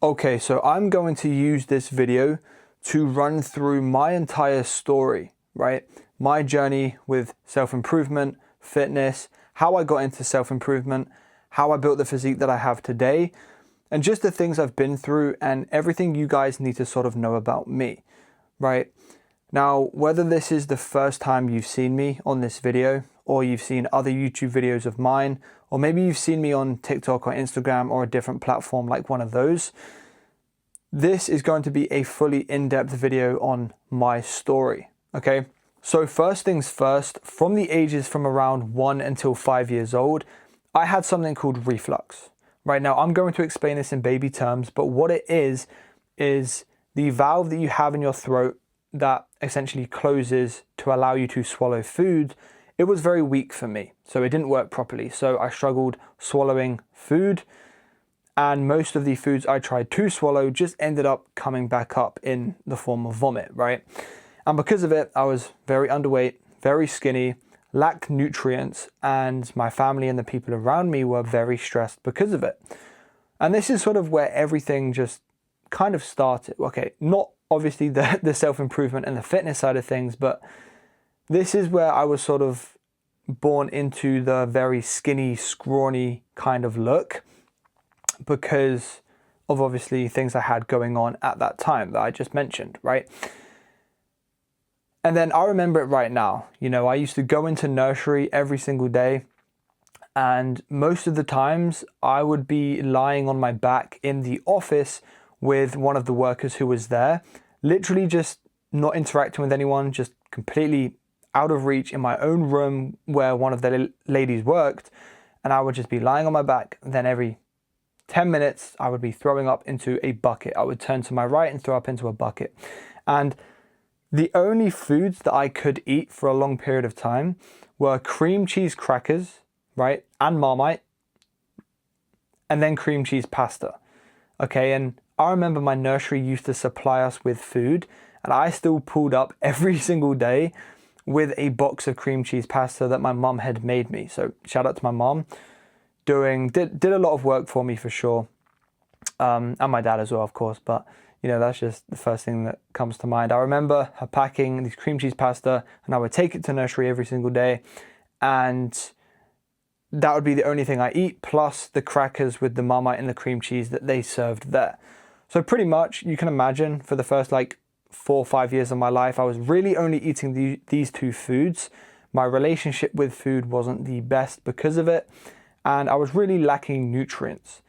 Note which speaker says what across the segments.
Speaker 1: Okay, so I'm going to use this video to run through my entire story, right? My journey with self-improvement, fitness, how I got into self-improvement, how I built the physique that I have today, and just the things I've been through and everything you guys need to sort of know about me, right? Now, whether this is the first time you've seen me on this video, or you've seen other YouTube videos of mine, or maybe you've seen me on TikTok or Instagram or a different platform like one of those, this is going to be a fully in-depth video on my story, okay? So first things first, from the ages from around 1 until 5 years old, I had something called reflux. Right now, I'm going to explain this in baby terms, but what it is the valve that you have in your throat that essentially closes to allow you to swallow food. It was very weak for me, so it didn't work properly. So I struggled swallowing food, and most of the foods I tried to swallow just ended up coming back up in the form of vomit, right? And because of it, I was very underweight, very skinny, lacked nutrients, and my family and the people around me were very stressed because of it. And this is sort of where everything just kind of started. Okay, not obviously the self-improvement and the fitness side of things, but this is where I was sort of born into the very skinny, scrawny kind of look because of obviously things I had going on at that time that I just mentioned, right? And then I remember it right now. You know, I used to go into nursery every single day, and most of the times I would be lying on my back in the office with one of the workers who was there, literally just not interacting with anyone, just completely out of reach in my own room where one of the ladies worked, and I would just be lying on my back. Then every 10 minutes, I would be throwing up into a bucket. I would turn to my right and throw up into a bucket. And the only foods that I could eat for a long period of time were cream cheese crackers, right? And Marmite, and then cream cheese pasta. Okay, and I remember my nursery used to supply us with food, and I still pulled up every single day with a box of cream cheese pasta that my mum had made me. So shout out to my mum, did a lot of work for me for sure, and my dad as well, of course. But you know, that's just the first thing that comes to mind. I remember her packing these cream cheese pasta, and I would take it to nursery every single day, and that would be the only thing I eat, plus the crackers with the Marmite and the cream cheese that they served there. So pretty much, you can imagine, for the first like 4 or 5 years of my life, I was really only eating these two foods. My relationship with food wasn't the best because of it, and I was really lacking nutrients.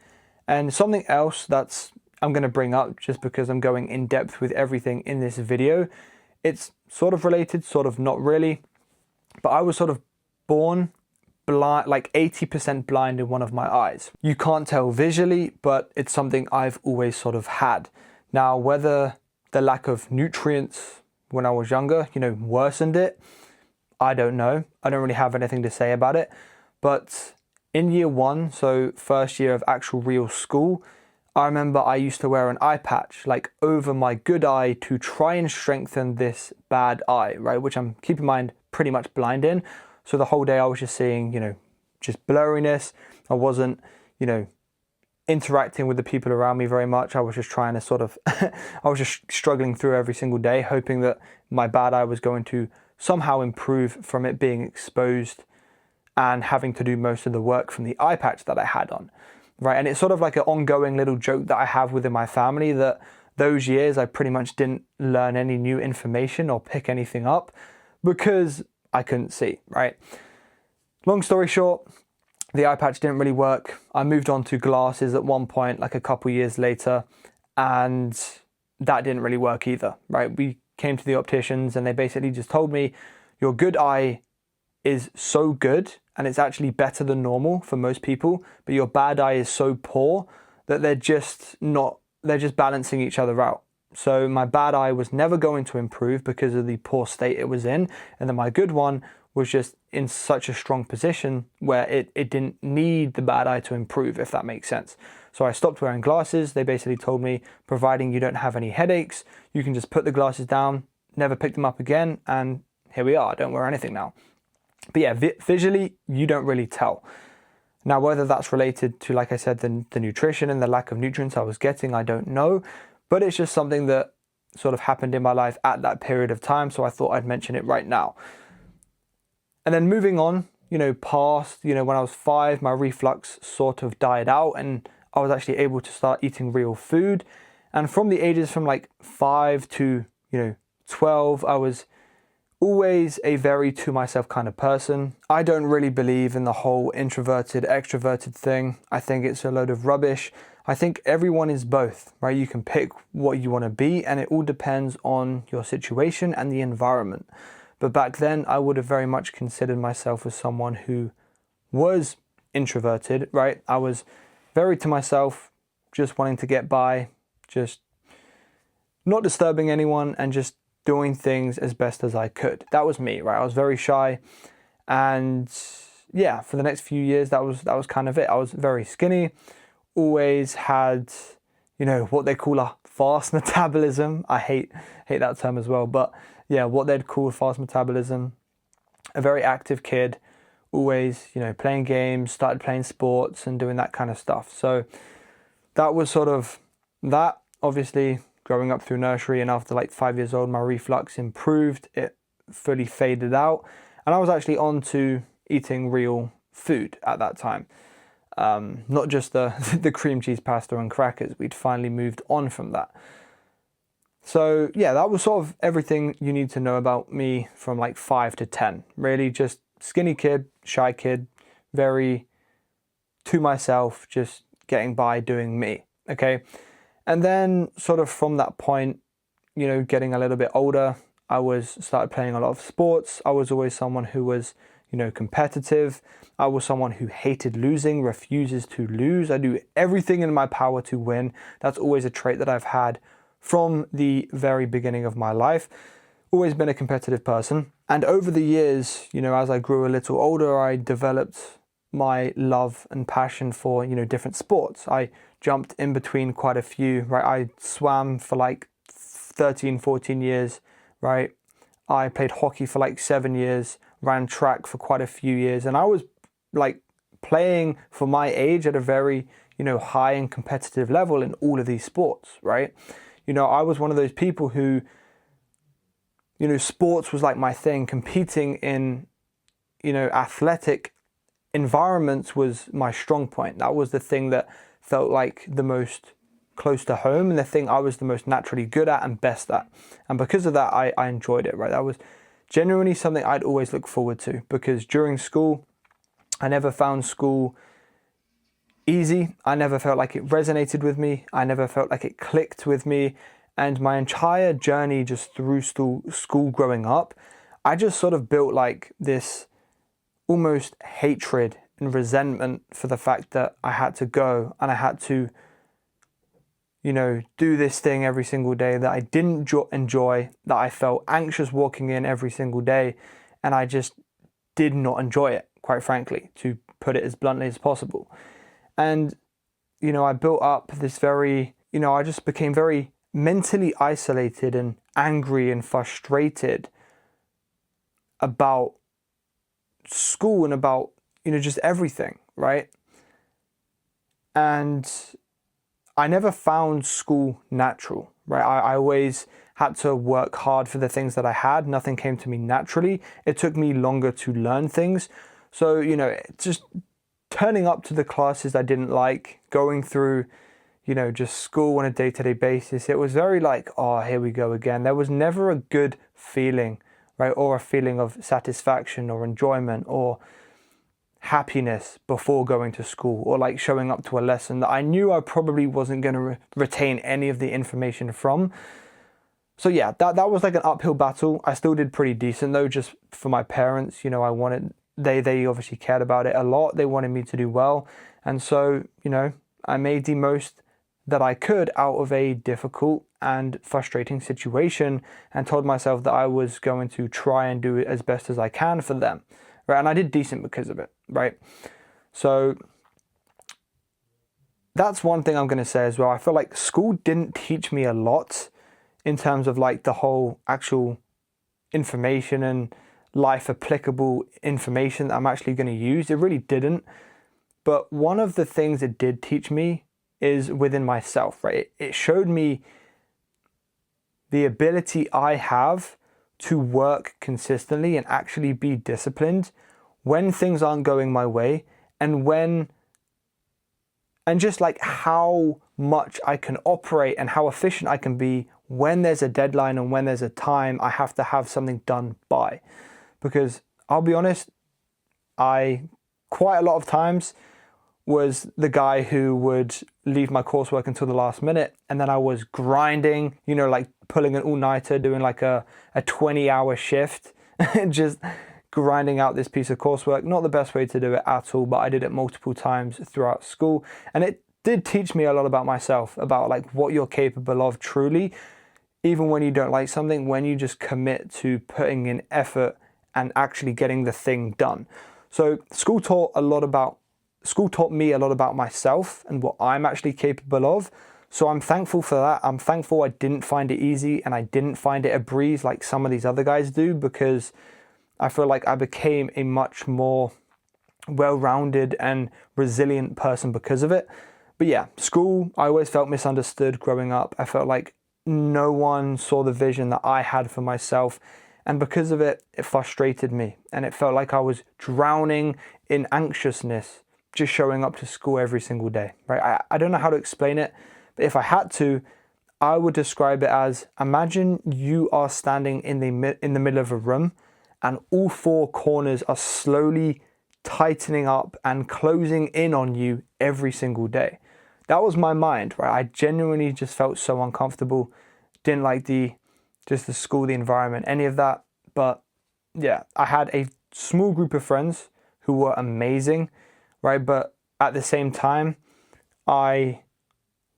Speaker 1: And something else I'm going to bring up, just because I'm going in depth with everything in this video, it's sort of related, sort of not really, but I was sort of born blind, like 80% blind in one of my eyes. You can't tell visually, but it's something I've always sort of had. Now, whether the lack of nutrients when I was younger, you know, worsened it, I don't know. I don't really have anything to say about it. But in year 1, so first year of actual real school, I remember I used to wear an eye patch like over my good eye to try and strengthen this bad eye, right? Which I'm, keep in mind, pretty much blind in. So the whole day I was just seeing, you know, just blurriness. I wasn't, you know, interacting with the people around me very much. I was just trying to sort of, I was just struggling through every single day, hoping that my bad eye was going to somehow improve from it being exposed and having to do most of the work from the eye patch that I had on, right? And it's sort of like an ongoing little joke that I have within my family that those years I pretty much didn't learn any new information or pick anything up because I couldn't see, right? Long story short, the eye patch didn't really work. I moved on to glasses at one point, like a couple years later, and that didn't really work either, right? We came to the opticians and they basically just told me, your good eye is so good and it's actually better than normal for most people, but your bad eye is so poor that they're just balancing each other out. So my bad eye was never going to improve because of the poor state it was in, and then my good one was just in such a strong position where it didn't need the bad eye to improve, if that makes sense. So I stopped wearing glasses. They basically told me, providing you don't have any headaches, you can just put the glasses down, never pick them up again, and here we are. I don't wear anything now. But yeah, visually, you don't really tell. Now, whether that's related to, like I said, the nutrition and the lack of nutrients I was getting, I don't know. But it's just something that sort of happened in my life at that period of time. So I thought I'd mention it right now. And then moving on, past, when I was 5, my reflux sort of died out and I was actually able to start eating real food. And from the ages from like 5 to, 12, I was always a very to myself kind of person. I don't really believe in the whole introverted, extroverted thing. I think it's a load of rubbish. I think everyone is both, right? You can pick what you want to be and it all depends on your situation and the environment. But back then I would have very much considered myself as someone who was introverted, right? I was very to myself, just wanting to get by, just not disturbing anyone and just doing things as best as I could. That was me, right? I was very shy. And yeah, for the next few years, that was kind of it. I was very skinny, always had, what they call a fast metabolism. I hate that term as well. But yeah, what they'd call fast metabolism. A very active kid, always, playing games, started playing sports and doing that kind of stuff. So that was sort of that. Obviously, growing up through nursery, and after like 5 years old, my reflux improved. It fully faded out. And I was actually on to eating real food at that time. Not just the cream cheese pasta and crackers. We'd finally moved on from that. So yeah, that was sort of everything you need to know about me from like 5 to 10. Really just skinny kid, shy kid, very to myself, just getting by doing me. Okay. And then sort of from that point, getting a little bit older, I started playing a lot of sports. I was always someone who was, competitive. I was someone who hated losing, refuses to lose. I do everything in my power to win. That's always a trait that I've had from the very beginning of my life. Always been a competitive person. And over the years, as I grew a little older, I developed my love and passion for, different sports. I jumped in between quite a few, right? I swam for like 13, 14 years, right? I played hockey for like 7 years, ran track for quite a few years. And I was like playing for my age at a very, high and competitive level in all of these sports, right? I was one of those people who, sports was like my thing. Competing in, athletic environments was my strong point. That was the thing that felt like the most close to home and the thing I was the most naturally good at and best at. And because of that, I enjoyed it, right? That was genuinely something I'd always look forward to, because during school, I never found school easy. I never felt like it resonated with me. I never felt like it clicked with me. And my entire journey just through school growing up, I just sort of built like this almost hatred and resentment for the fact that I had to go and I had to, do this thing every single day that I didn't enjoy, that I felt anxious walking in every single day. And I just did not enjoy it, quite frankly, to put it as bluntly as possible. And, I built up this very, I just became very mentally isolated and angry and frustrated about school and about, just everything, right? And I never found school natural, right? I always had to work hard for the things that I had. Nothing came to me naturally. It took me longer to learn things. So, just turning up to the classes I didn't like, going through, just school on a day-to-day basis, it was very like, oh, here we go again. There was never a good feeling, right? Or a feeling of satisfaction or enjoyment or happiness before going to school, or like showing up to a lesson that I knew I probably wasn't going to retain any of the information from. So yeah, that was like an uphill battle. I still did pretty decent though, just for my parents. They obviously cared about it a lot. They wanted me to do well. And so, I made the most that I could out of a difficult and frustrating situation and told myself that I was going to try and do it as best as I can for them. Right? And I did decent because of it, right? So that's one thing I'm going to say as well. I feel like school didn't teach me a lot in terms of like the whole actual information and life applicable information that I'm actually going to use. It really didn't. But one of the things it did teach me is within myself, right? It showed me the ability I have to work consistently and actually be disciplined when things aren't going my way, and just like how much I can operate and how efficient I can be when there's a deadline and when there's a time I have to have something done by. Because I'll be honest, I quite a lot of times was the guy who would leave my coursework until the last minute, and then I was grinding, like pulling an all-nighter, doing like a 20-hour shift, just grinding out this piece of coursework. Not the best way to do it at all, but I did it multiple times throughout school, and it did teach me a lot about myself, about like what you're capable of truly, even when you don't like something, when you just commit to putting in effort and actually getting the thing done. So school taught me a lot about myself and what I'm actually capable of. So I'm thankful for that. I'm thankful I didn't find it easy and I didn't find it a breeze like some of these other guys do, because I feel like I became a much more well-rounded and resilient person because of it. But yeah, school, I always felt misunderstood growing up. I felt like no one saw the vision that I had for myself. And because of it, it frustrated me. And it felt like I was drowning in anxiousness just showing up to school every single day, right? I don't know how to explain it, but if I had to, I would describe it as, imagine you are standing in the middle of a room and all four corners are slowly tightening up and closing in on you every single day. That was my mind, right? I genuinely just felt so uncomfortable. Didn't like the school, the environment, any of that. But yeah, I had a small group of friends who were amazing, right? But at the same time, I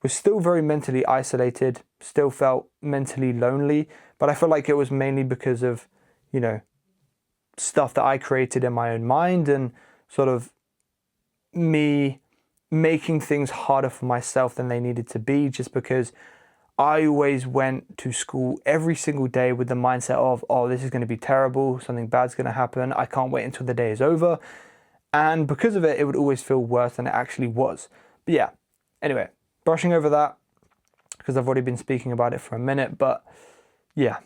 Speaker 1: was still very mentally isolated, still felt mentally lonely, but I feel like it was mainly because of, stuff that I created in my own mind and sort of me making things harder for myself than they needed to be, just because I always went to school every single day with the mindset of, oh, this is going to be terrible, something bad's going to happen, I can't wait until the day is over. And because of it, it would always feel worse than it actually was. But yeah, anyway, brushing over that, because I've already been speaking about it for a minute, but yeah,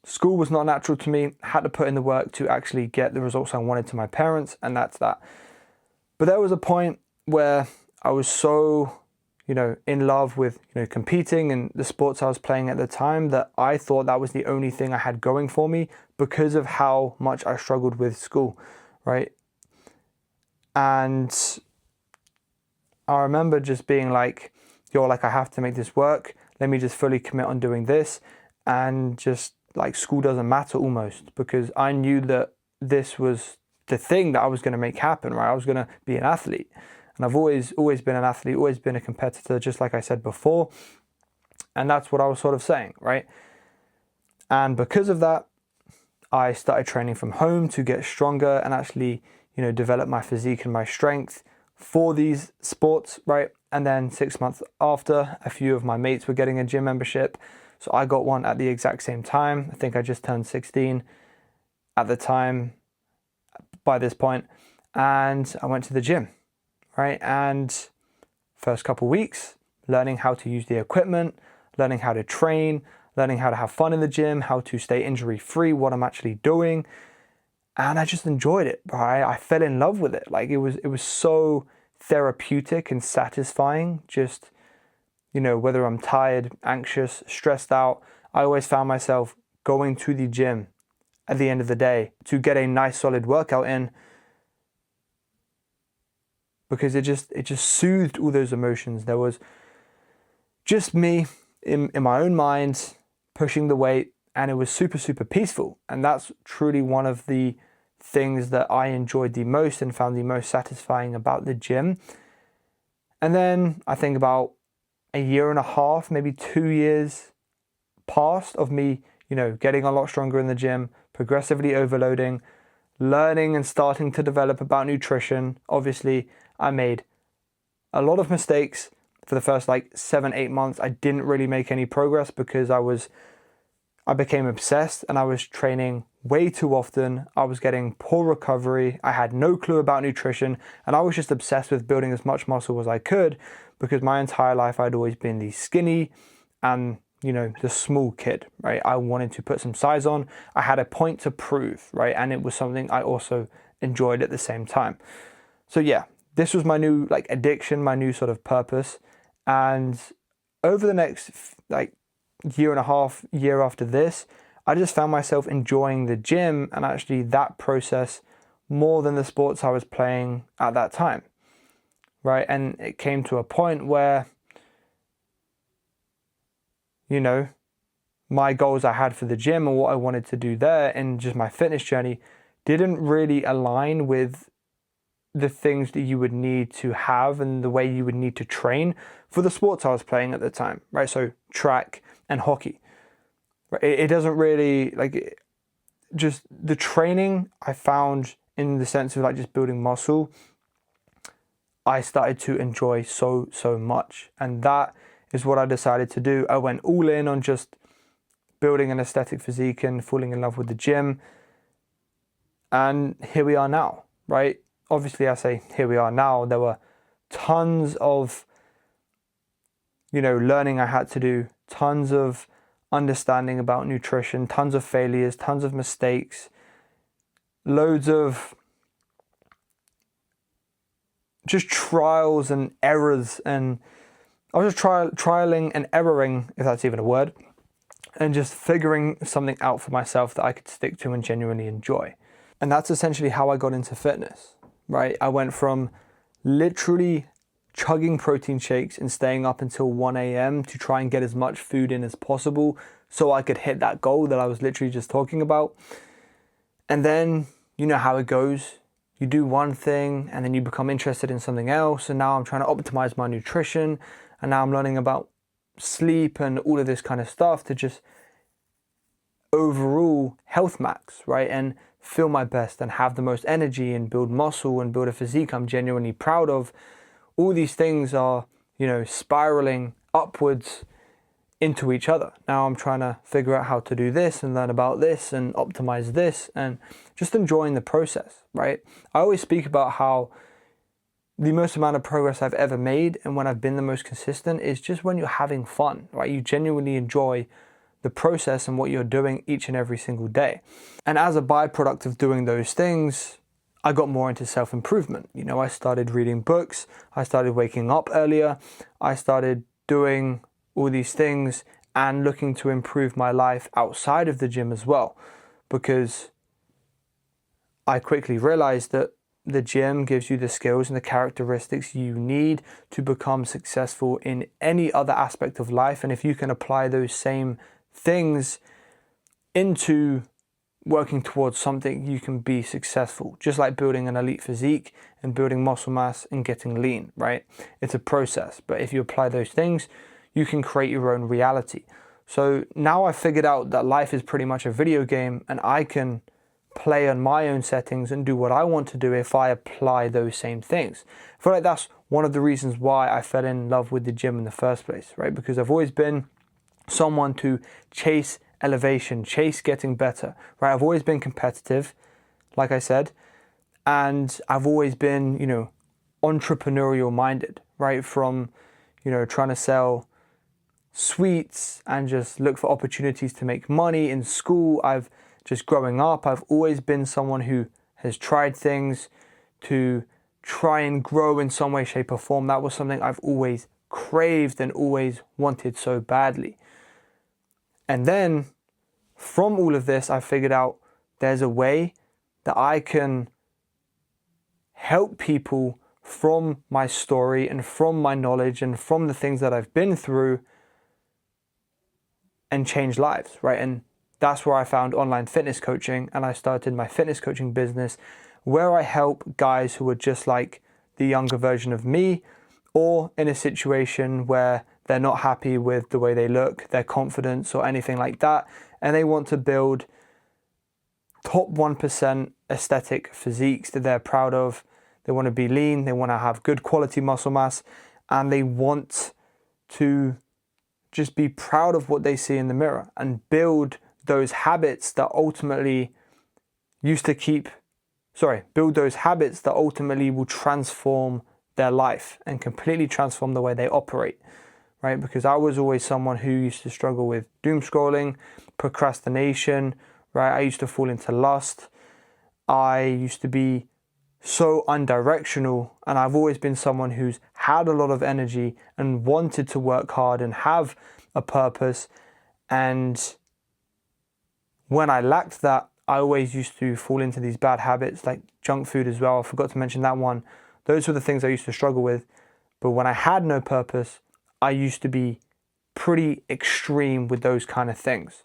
Speaker 1: school was not natural to me, had to put in the work to actually get the results I wanted to my parents, and that's that. But there was a point where I was so, in love with, competing and the sports I was playing at the time, that I thought that was the only thing I had going for me because of how much I struggled with school, right? And I remember just being like, I have to make this work. Let me just fully commit on doing this. And just like school doesn't matter almost, because I knew that this was the thing that I was going to make happen, right? I was going to be an athlete. And I've always been an athlete, always been a competitor, just like I said before. And that's what I was sort of saying, right? And because of that, I started training from home to get stronger and actually, develop my physique and my strength for these sports, right? And then 6 months after, a few of my mates were getting a gym membership. So I got one at the exact same time. I think I just turned 16 at the time by this point. And I went to the gym, right? And first couple weeks, learning how to use the equipment, learning how to train, learning how to have fun in the gym, how to stay injury free, what I'm actually doing. And I just enjoyed it, right? I fell in love with it. Like it was so therapeutic and satisfying. Just, whether I'm tired, anxious, stressed out, I always found myself going to the gym at the end of the day to get a nice solid workout in, because it just soothed all those emotions. There was just me in my own mind pushing the weight, and it was super, super peaceful. And that's truly one of the things that I enjoyed the most and found the most satisfying about the gym. And then I think about a year and a half, maybe 2 years passed of me, getting a lot stronger in the gym, progressively overloading, learning and starting to develop about nutrition. Obviously, I made a lot of mistakes for the first 7-8 months. I didn't really make any progress because I was I became obsessed and I was training way too often. I was getting poor recovery. I had no clue about nutrition, and I was just obsessed with building as much muscle as I could, because my entire life I'd always been the skinny and, the small kid, right? I wanted to put some size on. I had a point to prove, right? And it was something I also enjoyed at the same time. So yeah, this was my new addiction, my new sort of purpose. And over the next year and a half, year after this, I just found myself enjoying the gym and actually that process more than the sports I was playing at that time, right? And it came to a point where, my goals I had for the gym and what I wanted to do there and just my fitness journey didn't really align with the things that you would need to have and the way you would need to train for the sports I was playing at the time, right? So track and hockey. Right? It doesn't really, just the training I found in the sense of just building muscle, I started to enjoy so much. And that is what I decided to do. I went all in on just building an aesthetic physique and falling in love with the gym. And here we are now, right? Obviously, I say here we are now. There were tons of, learning I had to do, tons of understanding about nutrition, tons of failures, tons of mistakes, loads of just trials and errors. And I was just trialing and erroring, if that's even a word, and just figuring something out for myself that I could stick to and genuinely enjoy. And that's essentially how I got into fitness, right? I went from literally chugging protein shakes and staying up until 1 a.m. to try and get as much food in as possible so I could hit that goal that I was literally just talking about. And then, you know how it goes. You do one thing and then you become interested in something else. And now I'm trying to optimize my nutrition. And now I'm learning about sleep and all of this kind of stuff to just overall health max, right? And feel my best and have the most energy and build muscle and build a physique I'm genuinely proud of. All these things are, spiraling upwards into each other. Now I'm trying to figure out how to do this and learn about this and optimize this and just enjoying the process, right? I always speak about how the most amount of progress I've ever made and when I've been the most consistent is just when you're having fun, right? You genuinely enjoy the process and what you're doing each and every single day. And as a byproduct of doing those things, I got more into self-improvement. I started reading books, I started waking up earlier, I started doing all these things and looking to improve my life outside of the gym as well, because I quickly realized that the gym gives you the skills and the characteristics you need to become successful in any other aspect of life. And if you can apply those same things into working towards something, you can be successful. Just like building an elite physique and building muscle mass and getting lean, right? It's a process, but if you apply those things, you can create your own reality. So now I've figured out that life is pretty much a video game and I can play on my own settings and do what I want to do if I apply those same things. I feel like that's one of the reasons why I fell in love with the gym in the first place, right? Because I've always been someone to chase elevation, chase getting better, right? I've always been competitive, like I said, and I've always been, entrepreneurial minded, right? From, trying to sell sweets and just look for opportunities to make money in school. Growing up, I've always been someone who has tried things to try and grow in some way, shape or form. That was something I've always craved and always wanted so badly. And then from all of this, I figured out there's a way that I can help people from my story and from my knowledge and from the things that I've been through and change lives, right? And that's where I found online fitness coaching, and I started my fitness coaching business where I help guys who are just like the younger version of me, or in a situation where they're not happy with the way they look, their confidence or anything like that, and they want to build top 1% aesthetic physiques that they're proud of. They want to be lean, they want to have good quality muscle mass, and they want to just be proud of what they see in the mirror and build those habits that ultimately build those habits that ultimately will transform their life and completely transform the way they operate, right? Because I was always someone who used to struggle with doom scrolling, procrastination, right? I used to fall into lust. I used to be so undirectional, and I've always been someone who's had a lot of energy and wanted to work hard and have a purpose. And when I lacked that, I always used to fall into these bad habits like junk food as well. I forgot to mention that one. Those were the things I used to struggle with. But when I had no purpose, I used to be pretty extreme with those kind of things.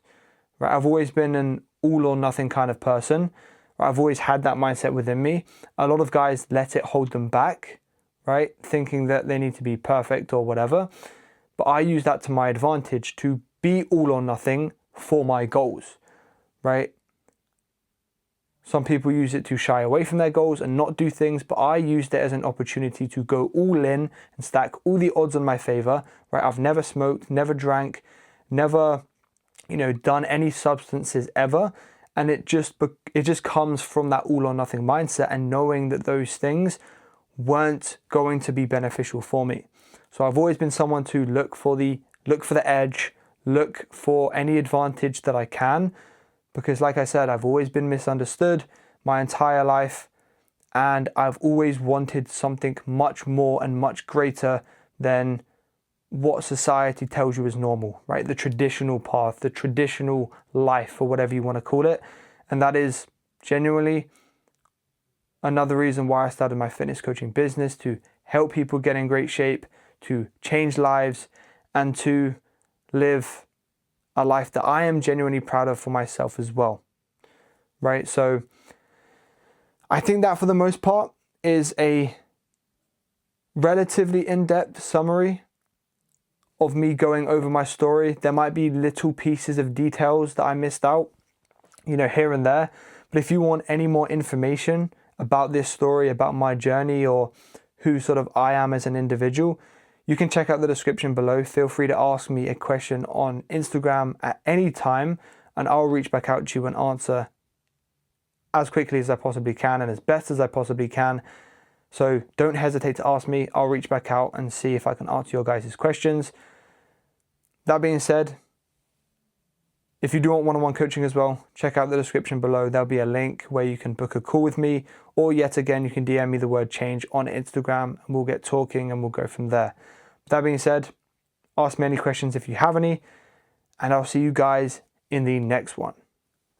Speaker 1: Right? I've always been an all or nothing kind of person. Right? I've always had that mindset within me. A lot of guys let it hold them back, right? Thinking that they need to be perfect or whatever. But I use that to my advantage to be all or nothing for my goals, right? Some people use it to shy away from their goals and not do things, but I used it as an opportunity to go all in and stack all the odds in my favor, right? I've never smoked, never drank, never, done any substances ever. And it just comes from that all or nothing mindset and knowing that those things weren't going to be beneficial for me. So I've always been someone to look for the edge, look for any advantage that I can. Because like I said, I've always been misunderstood my entire life, and I've always wanted something much more and much greater than what society tells you is normal, right? The traditional path, the traditional life, or whatever you want to call it. And that is genuinely another reason why I started my fitness coaching business, to help people get in great shape, to change lives, and to live a life that I am genuinely proud of for myself as well, right? So I think that for the most part is a relatively in-depth summary of me going over my story. There might be little pieces of details that I missed out, here and there. But if you want any more information about this story, about my journey, or who sort of I am as an individual, you can check out the description below. Feel free to ask me a question on Instagram at any time, and I'll reach back out to you and answer as quickly as I possibly can and as best as I possibly can. So don't hesitate to ask me. I'll reach back out and see if I can answer your guys' questions. That being said, if you do want one-on-one coaching as well, check out the description below. There'll be a link where you can book a call with me, or yet again, you can DM me the word change on Instagram, and we'll get talking and we'll go from there. That being said, ask me any questions if you have any, and I'll see you guys in the next one.